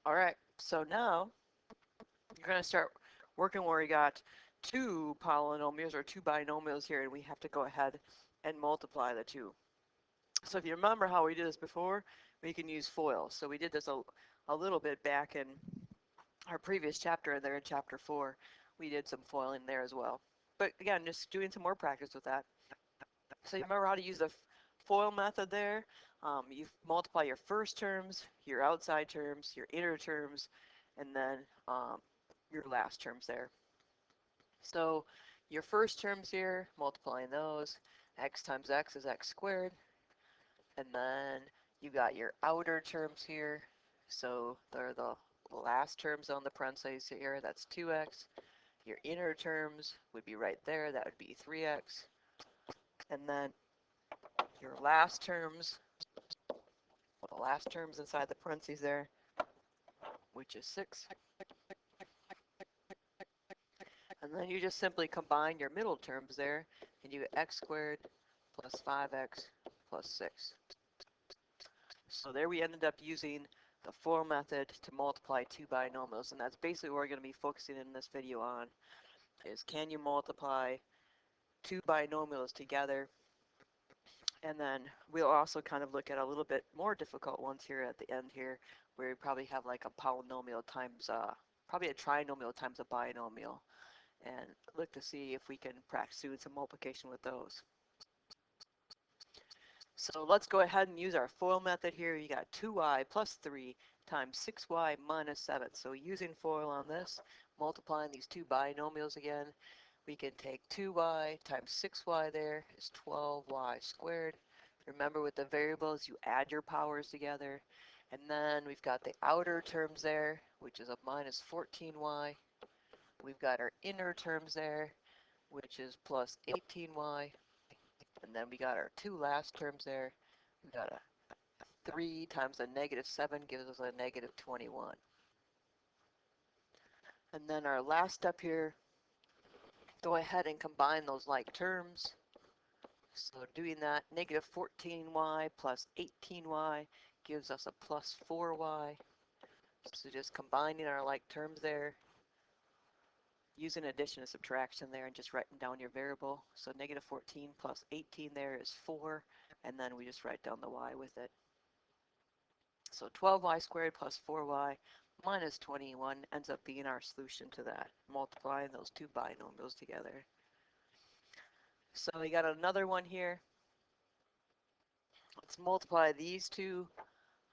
All right, so now you're going to start working where we got two polynomials or two binomials here, and we have to go ahead and multiply the two. So if you remember how we did this before, we can use FOIL. So we did this a little bit back in our previous chapter, and there in chapter 4, we did some FOILing there as well. But again, just doing some more practice with that. So you remember how to use the FOIL method there? You multiply your first terms, your outside terms, your inner terms, and then your last terms there. So your first terms here, multiplying those, x times x is x squared. And then you got your outer terms here. So they're the last terms on the parentheses here. That's 2x. Your inner terms would be right there. That would be 3x. And then your last terms, the last terms inside the parentheses there, which is 6. And then you just simply combine your middle terms there, and you get x squared plus 5x plus 6. So there we ended up using the FOIL method to multiply two binomials, and that's basically what we're going to be focusing in this video on, is can you multiply two binomials together? And then we'll also kind of look at a little bit more difficult ones here at the end here, where we probably have like a polynomial times, probably a trinomial times a binomial, and look to see if we can practice doing some multiplication with those. So let's go ahead and use our FOIL method here. You got 2y plus 3 times 6y minus 7. So using FOIL on this, multiplying these two binomials again, we can take 2y times 6y there is 12y squared. Remember with the variables, you add your powers together. And then we've got the outer terms there, which is a minus 14y. We've got our inner terms there, which is plus 18y. And then we got our two last terms there. We got a 3 times a negative 7 gives us a negative 21. And then our last step here, go ahead and combine those like terms. So doing that, negative 14y plus 18y gives us a plus 4y. So just combining our like terms there, using addition and subtraction there, and just writing down your variable. So negative 14 plus 18 there is 4, and then we just write down the y with it. So 12y squared plus 4y minus 21 ends up being our solution to that, multiplying those two binomials together. So we got another one here. Let's multiply these two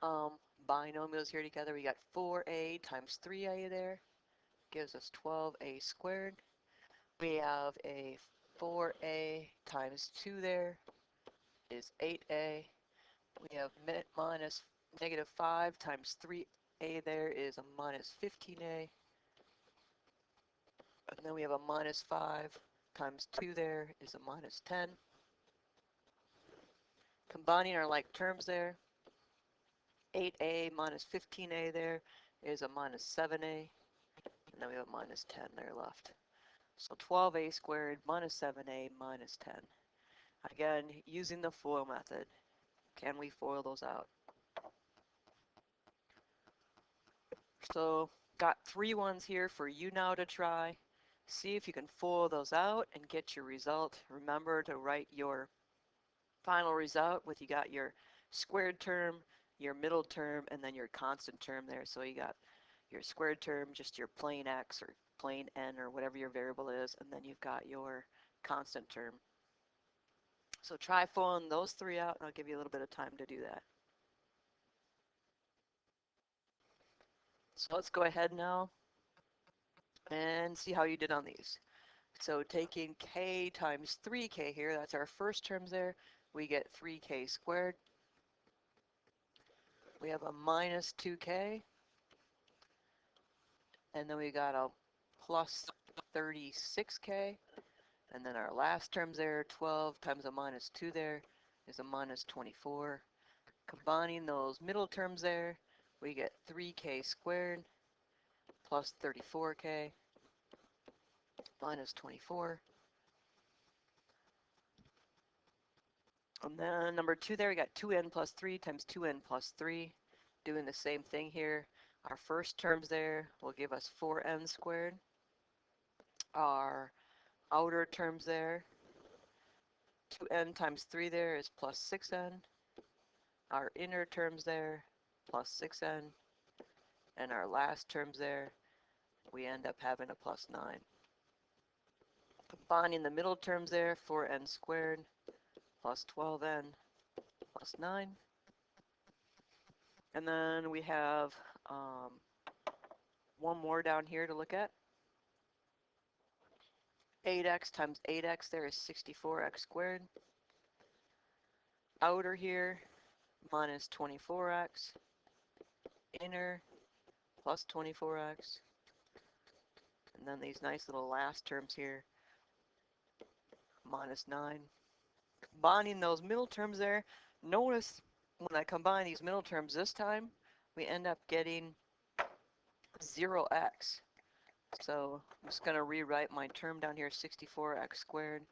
binomials here together. We got 4a times 3a there, gives us 12a squared. We have a 4a times 2 there is 8a. We have minus negative 5 times 3a there is a minus 15a. And then we have a minus 5 times 2 there is a minus 10. Combining our like terms there, 8a minus 15a there is a minus 7a. And then we have a minus 10 there left. So 12a squared minus 7a minus 10. Again, using the FOIL method, can we FOIL those out? So got 3 ones here for you now to try. See if you can FOIL those out and get your result. Remember to write your final result with you got your squared term, your middle term, and then your constant term there. So you got your squared term, just your plain x or plain n or whatever your variable is, and then you've got your constant term. So try FOILing those 3 out, and I'll give you a little bit of time to do that. So let's go ahead now and see how you did on these. So taking k times 3k here, that's our first terms there, we get 3k squared. We have a minus 2k, and then we got a plus 36k, and then our last terms there, 12 times a minus 2 there is a minus 24. Combining those middle terms there, we get 3k squared plus 34k minus 24. And then number 2 there, we got 2n plus 3 times 2n plus 3. Doing the same thing here. Our first terms there will give us 4n squared. Our outer terms there, 2n times 3 there is plus 6n. Our inner terms there, plus 6n. And our last terms there, we end up having a plus 9. Combining the middle terms there, 4n squared plus 12n plus 9. And then we have one more down here to look at. 8x times 8x there is 64x squared. Outer here, minus 24x. Inner, plus 24x. And then these nice little last terms here, minus 9. Combining those middle terms there, notice when I combine these middle terms this time, we end up getting 0x. So I'm just going to rewrite my term down here, 64x squared.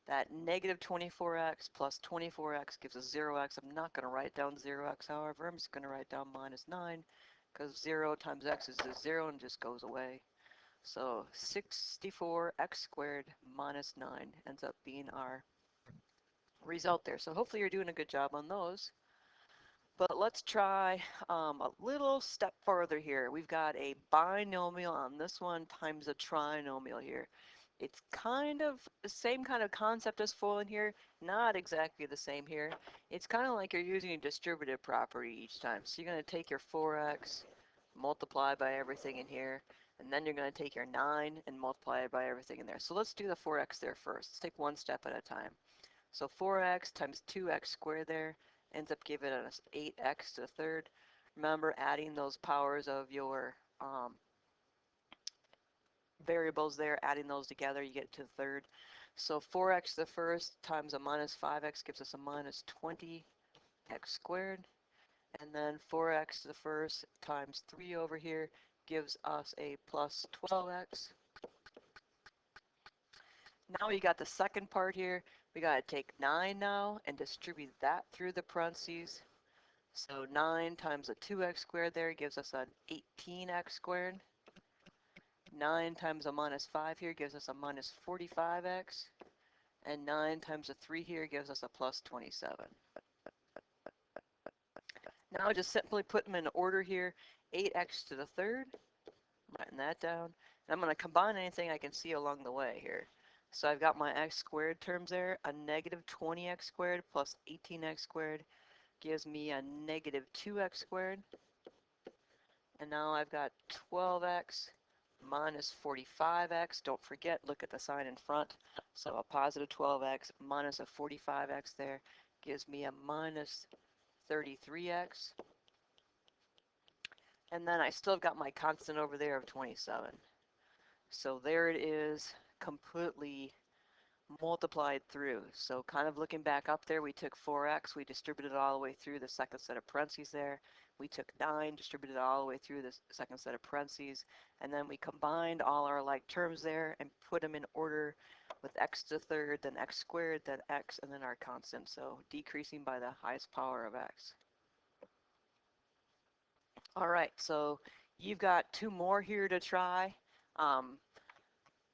That negative 24x plus 24x gives us 0x. I'm not going to write down 0x, however. I'm just going to write down minus 9, because 0 times x is just 0 and just goes away. So 64x squared minus 9 ends up being our result there. So hopefully you're doing a good job on those. But let's try a little step further here. We've got a binomial on this one times a trinomial here. It's kind of the same kind of concept as FOIL here, not exactly the same here. It's kind of like you're using a distributive property each time. So you're going to take your 4x, multiply by everything in here, and then you're going to take your 9 and multiply it by everything in there. So let's do the 4x there first. Let's take one step at a time. So 4x times 2x squared there ends up giving us 8x to the third. Remember adding those powers of your variables there, adding those together, you get to the third. So 4x to the first times a minus 5x gives us a minus 20x squared. And then 4x to the first times 3 over here gives us a plus 12x. Now we got the second part here. We got to take 9 now and distribute that through the parentheses. So 9 times a 2x squared there gives us an 18x squared. 9 times a minus 5 here gives us a minus 45x. And 9 times a 3 here gives us a plus 27. Now just simply put them in order here. 8x to the third. I'm writing that down. And I'm going to combine anything I can see along the way here. So I've got my x squared terms there. A negative 20x squared plus 18x squared gives me a negative 2x squared. And now I've got 12x minus 45x. Don't forget, look at the sign in front. So a positive 12x minus a 45x there gives me a minus 33x. And then I still got my constant over there of 27. So there it is, completely multiplied through. So kind of looking back up there, we took 4x, we distributed it all the way through the second set of parentheses there. We took 9, distributed it all the way through the second set of parentheses, and then we combined all our like terms there and put them in order with x to the third, then x squared, then x, and then our constant. So decreasing by the highest power of x. All right, so you've got 2 more here to try.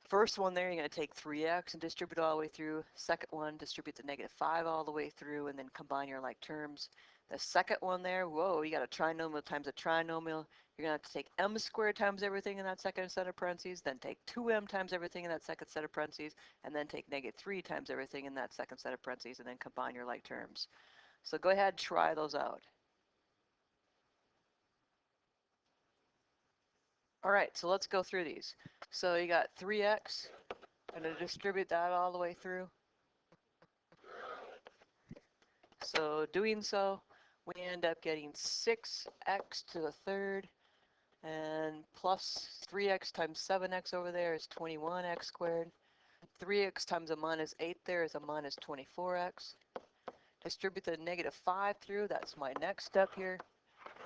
First one there, you're going to take 3x and distribute all the way through. Second one, distribute the negative 5 all the way through, and then combine your like terms. The second one there, whoa, you got a trinomial times a trinomial. You're going to have to take m squared times everything in that second set of parentheses, then take 2m times everything in that second set of parentheses, and then take negative 3 times everything in that second set of parentheses, and then combine your like terms. So go ahead, try those out. All right, so let's go through these. So you got 3x, I'm going to distribute that all the way through. So doing so, we end up getting 6x to the third, and plus 3x times 7x over there is 21x squared. 3x times a minus 8 there is a minus 24x. Distribute the negative 5 through, that's my next step here.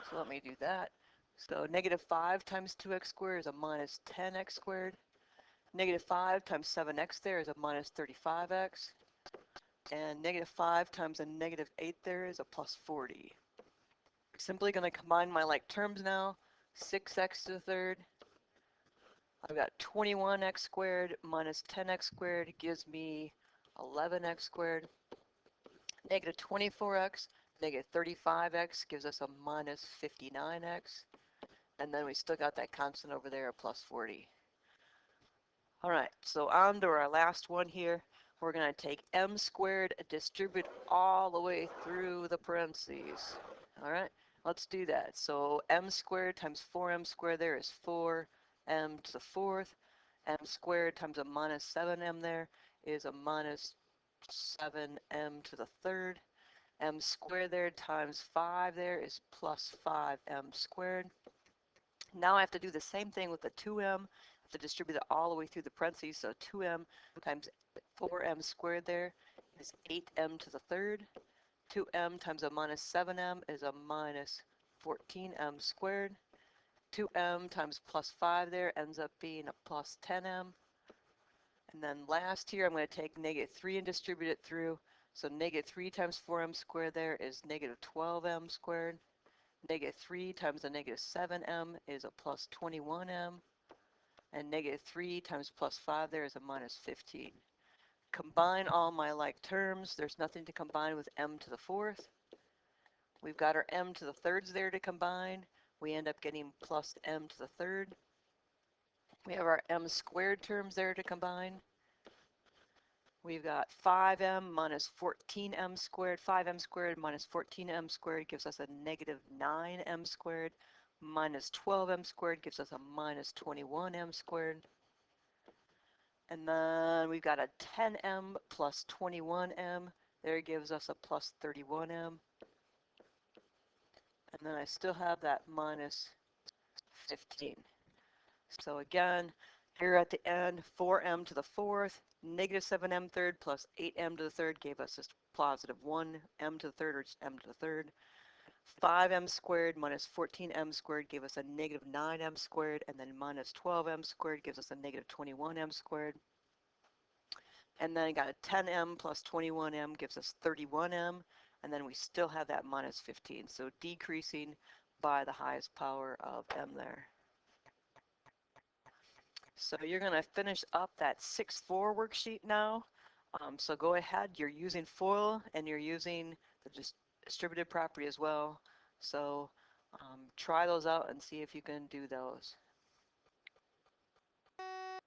So let me do that. So negative 5 times 2x squared is a minus 10x squared. Negative 5 times 7x there is a minus 35x. And negative 5 times a negative 8 there is a plus 40. Simply going to combine my like terms now. 6x to the third. I've got 21x squared minus 10x squared gives me 11x squared. Negative 24x, negative 35x gives us a minus 59x. And then we still got that constant over there, plus 40. All right, so on to our last one here. We're going to take m squared and distribute all the way through the parentheses. All right, let's do that. So m squared times 4m squared there is 4m to the fourth. M squared times a minus 7m there is a minus 7m to the third. M squared there times 5 there is plus 5m squared. Now I have to do the same thing with the 2m. I have to distribute it all the way through the parentheses. So 2m times 4m squared there is 8m to the third. 2m times a minus 7m is a minus 14m squared. 2m times plus 5 there ends up being a plus 10m. And then last here, I'm going to take negative 3 and distribute it through. So negative 3 times 4m squared there is negative 12m squared. Negative 3 times a negative 7m is a plus 21m. And negative 3 times plus 5 there is a minus 15. Combine all my like terms. There's nothing to combine with m to the fourth. We've got our m to the thirds there to combine. We end up getting plus m to the third. We have our m squared terms there to combine. We've got 5m minus 14m squared. 5m squared minus 14m squared gives us a negative 9m squared. Minus 12m squared gives us a minus 21m squared. And then we've got a 10m plus 21m. There gives us a plus 31m. And then I still have that minus 15. So again, here at the end, 4m to the fourth, negative 7m third plus 8m to the third gave us this positive 1m to the third, or just m to the third. 5m squared minus 14m squared gave us a negative 9m squared, and then minus 12m squared gives us a negative 21m squared. And then I got a 10m plus 21m gives us 31m, and then we still have that minus 15, so decreasing by the highest power of m there. So you're going to finish up that 6-4 worksheet now. So go ahead, you're using FOIL and you're using the distributed property as well. So try those out and see if you can do those.